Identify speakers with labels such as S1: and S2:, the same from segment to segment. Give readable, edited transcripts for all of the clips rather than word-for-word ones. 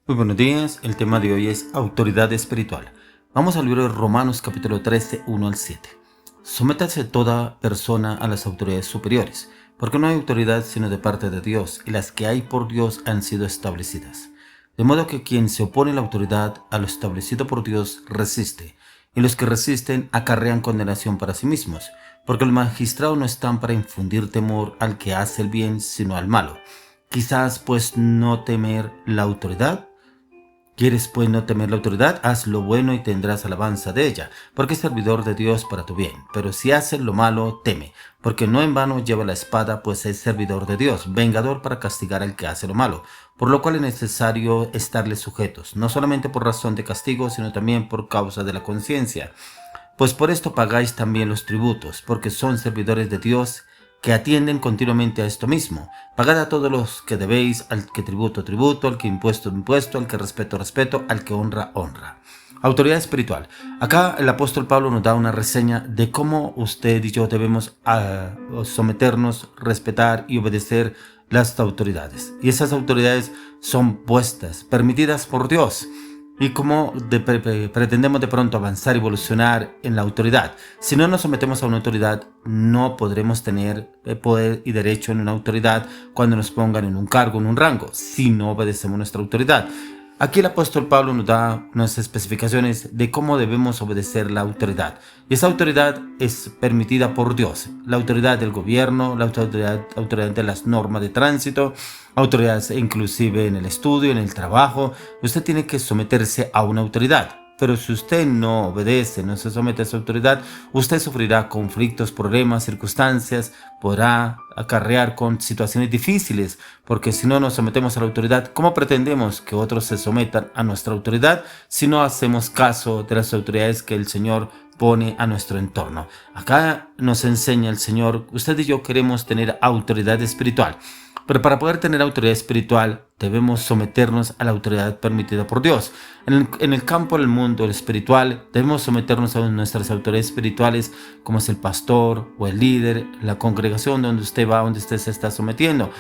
S1: Muy buenos días, el tema de hoy es autoridad espiritual. Vamos al libro de Romanos capítulo 13, 1 al 7. Sométase toda persona a las autoridades superiores, porque no hay autoridad sino de parte de Dios, y las que hay por Dios han sido establecidas. De modo que quien se opone a la autoridad, a lo establecido por Dios, resiste, y los que resisten acarrean condenación para sí mismos, porque los magistrados no están para infundir temor al que hace el bien, sino al malo. Quizás pues no temer la autoridad. ¿Quieres pues no temer la autoridad? Haz lo bueno y tendrás alabanza de ella, porque es servidor de Dios para tu bien. Pero si haces lo malo, teme, porque no en vano lleva la espada, pues es servidor de Dios, vengador para castigar al que hace lo malo. Por lo cual es necesario estarles sujetos, no solamente por razón de castigo, sino también por causa de la conciencia. Pues por esto pagáis también los tributos, porque son servidores de Dios, que atienden continuamente a esto mismo. Pagad a todos los que debéis, al que tributo, tributo, al que impuesto, impuesto, al que respeto, respeto, al que honra, honra. Autoridad espiritual. Acá el apóstol Pablo nos da una reseña de cómo usted y yo debemos someternos, respetar y obedecer las autoridades. Y esas autoridades son puestas, permitidas por Dios. Y cómo pretendemos de pronto avanzar y evolucionar en la autoridad. Si no nos sometemos a una autoridad, no podremos tener poder y derecho en una autoridad cuando nos pongan en un cargo, en un rango, si no obedecemos nuestra autoridad. Aquí el apóstol Pablo nos da unas especificaciones de cómo debemos obedecer la autoridad. Y esa autoridad es permitida por Dios. La autoridad del gobierno, la autoridad de las normas de tránsito, autoridades inclusive en el estudio, en el trabajo. Usted tiene que someterse a una autoridad. Pero si usted no obedece, no se somete a esa autoridad, usted sufrirá conflictos, problemas, circunstancias, podrá acarrear con situaciones difíciles, porque si no nos sometemos a la autoridad, ¿cómo pretendemos que otros se sometan a nuestra autoridad si no hacemos caso de las autoridades que el Señor pone a nuestro entorno? Acá nos enseña el Señor, usted y yo queremos tener autoridad espiritual. Pero para poder tener autoridad espiritual debemos someternos a la autoridad permitida por Dios. En el campo del mundo espiritual debemos someternos a nuestras autoridades espirituales, como es el pastor o el líder, la congregación donde usted va, donde usted se está sometiendo.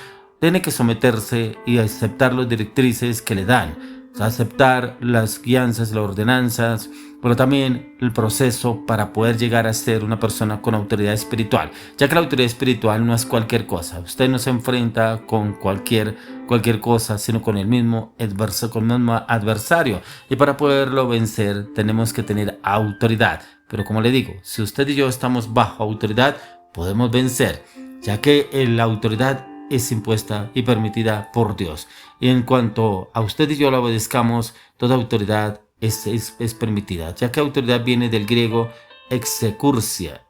S1: Tiene que someterse y aceptar las directrices que le dan. Aceptar las guianzas, las ordenanzas, pero también el proceso para poder llegar a ser una persona con autoridad espiritual, ya que la autoridad espiritual no es cualquier cosa. Usted no se enfrenta con cualquier cosa, sino con el mismo adversario, y para poderlo vencer tenemos que tener autoridad. Pero como le digo, si usted y yo estamos bajo autoridad, podemos vencer, ya que la autoridad es impuesta y permitida por Dios. Y en cuanto a usted y yo la obedezcamos, toda autoridad es permitida, ya que autoridad viene del griego exousia,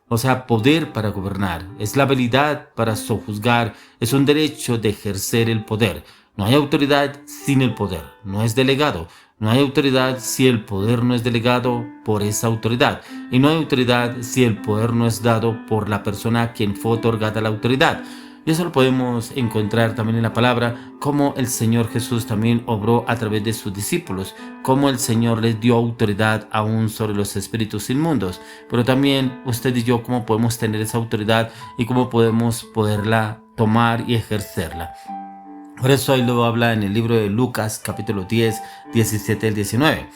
S1: o sea, poder para gobernar. Es la habilidad para sojuzgar, es un derecho de ejercer el poder. No hay autoridad sin el poder, no es delegado. No hay autoridad si el poder no es delegado por esa autoridad. Y no hay autoridad si el poder no es dado por la persona a quien fue otorgada la autoridad. Y eso lo podemos encontrar también en la palabra, como el Señor Jesús también obró a través de sus discípulos, como el Señor les dio autoridad aún sobre los espíritus inmundos. Pero también usted y yo, cómo podemos tener esa autoridad y cómo podemos poderla tomar y ejercerla. Por eso ahí lo habla en el libro de Lucas, capítulo 10, 17 al 19.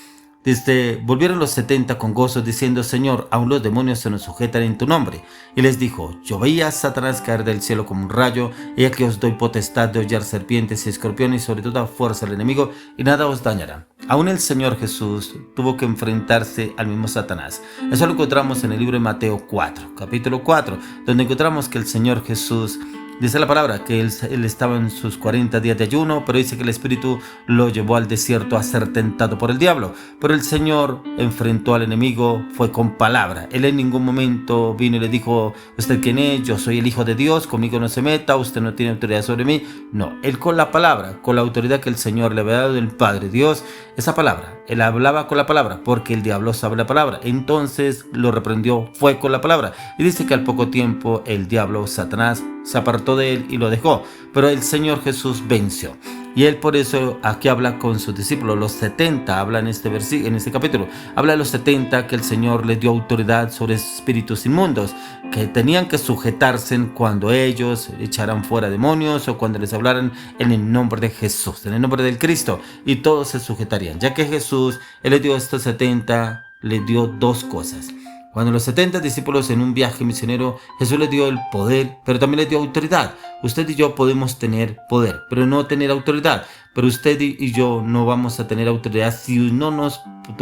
S1: Volvieron los 70 con gozo, diciendo: Señor, aún los demonios se nos sujetan en tu nombre. Y les dijo: Yo veía a Satanás caer del cielo como un rayo, y aquí os doy potestad de hollar serpientes y escorpiones, y sobre toda fuerza del enemigo, y nada os dañará. Aún el Señor Jesús tuvo que enfrentarse al mismo Satanás. Eso lo encontramos en el libro de Mateo 4, capítulo 4, donde encontramos que el Señor Jesús, dice la palabra que él estaba en sus 40 días de ayuno, pero dice que el Espíritu lo llevó al desierto a ser tentado por el diablo. Pero el Señor enfrentó al enemigo, fue con palabra. Él en ningún momento vino y le dijo: ¿Usted quién es? Yo soy el Hijo de Dios, conmigo no se meta, usted no tiene autoridad sobre mí. No, él con la palabra, con la autoridad que el Señor le había dado del Padre Dios, esa palabra, él hablaba con la palabra, porque el diablo sabe la palabra. Entonces lo reprendió, fue con la palabra. Y dice que al poco tiempo el diablo, Satanás, se apartó de él y lo dejó, pero el Señor Jesús venció. Y él por eso aquí habla con sus discípulos, los 70, habla en este capítulo, habla de los 70 que el Señor les dio autoridad sobre espíritus inmundos, que tenían que sujetarse cuando ellos echaran fuera demonios o cuando les hablaran en el nombre de Jesús, en el nombre del Cristo, y todos se sujetarían, ya que Jesús, él les dio a estos 70, les dio dos cosas. Cuando los 70 discípulos en un viaje misionero, Jesús les dio el poder, pero también les dio autoridad. Usted y yo podemos tener poder, pero no tener autoridad. Pero usted y yo no vamos a tener autoridad si no nos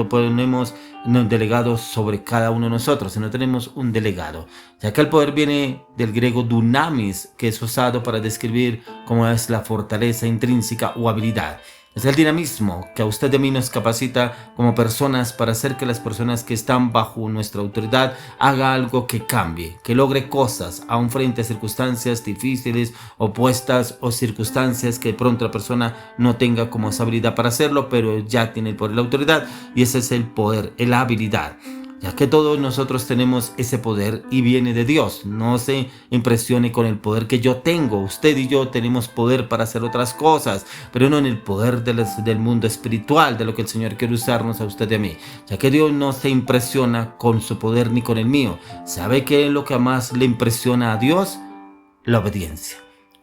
S1: ponemos un delegado sobre cada uno de nosotros, si no tenemos un delegado. Ya que el poder viene del griego dunamis, que es usado para describir cómo es la fortaleza intrínseca o habilidad. Es el dinamismo que a usted y a mí nos capacita como personas para hacer que las personas que están bajo nuestra autoridad haga algo que cambie, que logre cosas aún frente a circunstancias difíciles, opuestas o circunstancias que de pronto la persona no tenga como esa habilidad para hacerlo, pero ya tiene el poder y la autoridad, y ese es el poder, la habilidad. Ya que todos nosotros tenemos ese poder y viene de Dios. No se impresione con el poder que yo tengo. Usted y yo tenemos poder para hacer otras cosas, pero no en el poder del mundo espiritual, de lo que el Señor quiere usarnos a usted y a mí. Ya que Dios no se impresiona con su poder ni con el mío. ¿Sabe qué es lo que más le impresiona a Dios? La obediencia.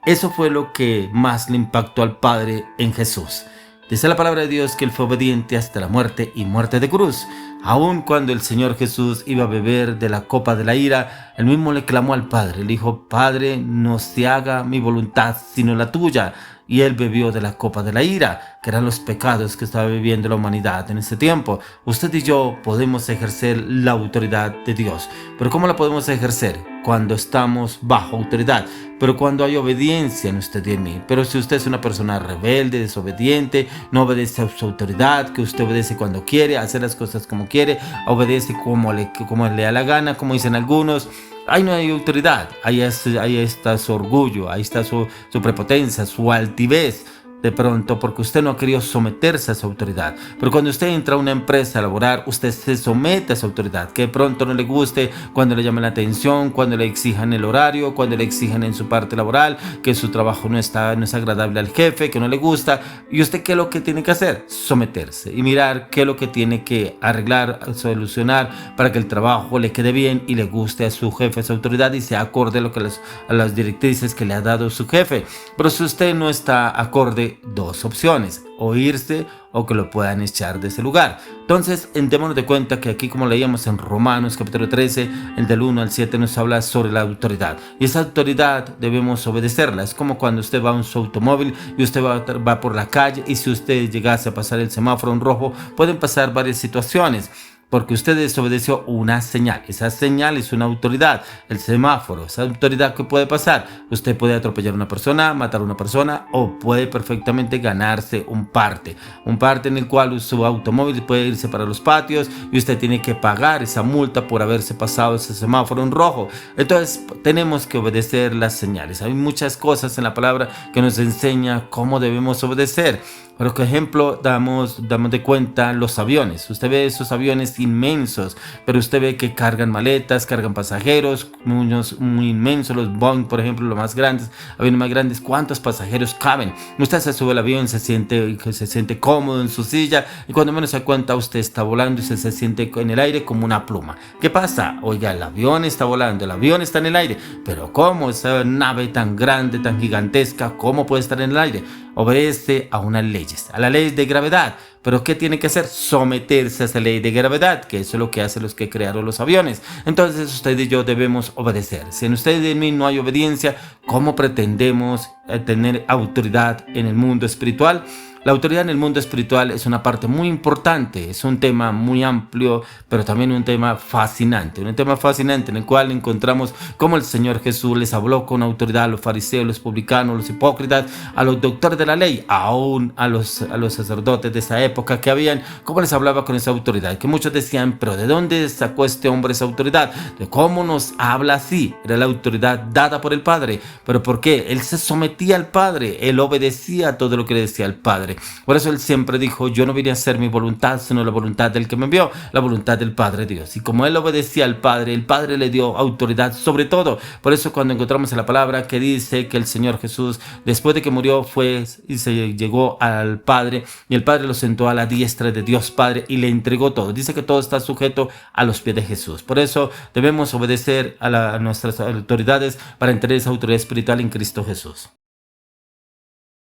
S1: Eso fue lo que más le impactó al Padre en Jesús. Dice la palabra de Dios que él fue obediente hasta la muerte y muerte de cruz. Aun cuando el Señor Jesús iba a beber de la copa de la ira, él mismo le clamó al Padre. Le dijo: Padre, no se haga mi voluntad sino la tuya. Y él bebió de la copa de la ira, que eran los pecados que estaba viviendo la humanidad en ese tiempo. Usted y yo podemos ejercer la autoridad de Dios. ¿Pero cómo la podemos ejercer? Cuando estamos bajo autoridad, pero cuando hay obediencia en usted y en mí. Pero si usted es una persona rebelde, desobediente, no obedece a su autoridad, que usted obedece cuando quiere, hacer las cosas como quiere, obedece como le da la gana, como dicen algunos, ahí no hay autoridad, ahí está su orgullo, ahí está su prepotencia, su altivez. De pronto, porque usted no ha querido someterse a su autoridad. Pero cuando usted entra a una empresa a laborar, usted se somete a su autoridad. Que de pronto no le guste, cuando le llamen la atención, cuando le exijan el horario, cuando le exijan en su parte laboral, que su trabajo no es agradable al jefe, que no le gusta. ¿Y usted qué es lo que tiene que hacer? Someterse y mirar qué es lo que tiene que arreglar, solucionar para que el trabajo le quede bien y le guste a su jefe, a su autoridad, y se acorde a las directrices que le ha dado su jefe. Pero si usted no está acorde, dos opciones: o irse o que lo puedan echar de ese lugar. Entonces, démonos de cuenta que aquí, como leíamos en Romanos capítulo 13, el del 1 al 7 nos habla sobre la autoridad. Y esa autoridad debemos obedecerla. Es como cuando usted va en su automóvil y usted va por la calle, y si usted llegase a pasar el semáforo en rojo, pueden pasar varias situaciones. Porque usted desobedeció una señal. Esa señal es una autoridad. El semáforo, esa autoridad que puede pasar. Usted puede atropellar a una persona, matar a una persona, o puede perfectamente ganarse un parte. Un parte en el cual su automóvil puede irse para los patios y usted tiene que pagar esa multa por haberse pasado ese semáforo en rojo. Entonces tenemos que obedecer las señales. Hay muchas cosas en la palabra que nos enseña cómo debemos obedecer. Por ejemplo, damos de cuenta los aviones. Usted ve esos aviones inmensos, pero usted ve que cargan maletas, cargan pasajeros, unos muy inmensos, los Boeing, por ejemplo, los más grandes, aviones más grandes. ¿Cuántos pasajeros caben? Usted se sube al avión, se siente cómodo en su silla, y cuando menos se da cuenta, usted está volando y se siente en el aire como una pluma. ¿Qué pasa? Oiga, el avión está volando, el avión está en el aire, pero ¿cómo esa nave tan grande, tan gigantesca, cómo puede estar en el aire? Obedece a unas leyes, a la ley de gravedad. ¿Pero qué tiene que hacer? Someterse a esa ley de gravedad, que eso es lo que hacen los que crearon los aviones. Entonces usted y yo debemos obedecer. Si en usted y en mí no hay obediencia, ¿cómo pretendemos tener autoridad en el mundo espiritual? La autoridad en el mundo espiritual es una parte muy importante, es un tema muy amplio, pero también un tema fascinante en el cual encontramos cómo el Señor Jesús les habló con autoridad a los fariseos, los publicanos, los hipócritas, a los doctores de la ley, aún a los sacerdotes de esa época que habían, cómo les hablaba con esa autoridad, que muchos decían: pero ¿de dónde sacó este hombre esa autoridad? ¿De cómo nos habla así? Era la autoridad dada por el Padre. ¿Pero por qué? Él se sometía al Padre, él obedecía a todo lo que le decía el Padre. Padre. Por eso Él siempre dijo, yo no vine a hacer mi voluntad, sino la voluntad del que me envió, la voluntad del Padre Dios. Y como Él obedecía al Padre, el Padre le dio autoridad sobre todo. Por eso cuando encontramos en la palabra que dice que el Señor Jesús, después de que murió, fue y se llegó al Padre, y el Padre lo sentó a la diestra de Dios Padre y le entregó todo. Dice que todo está sujeto a los pies de Jesús. Por eso debemos obedecer a nuestras autoridades para entender esa autoridad espiritual en Cristo Jesús.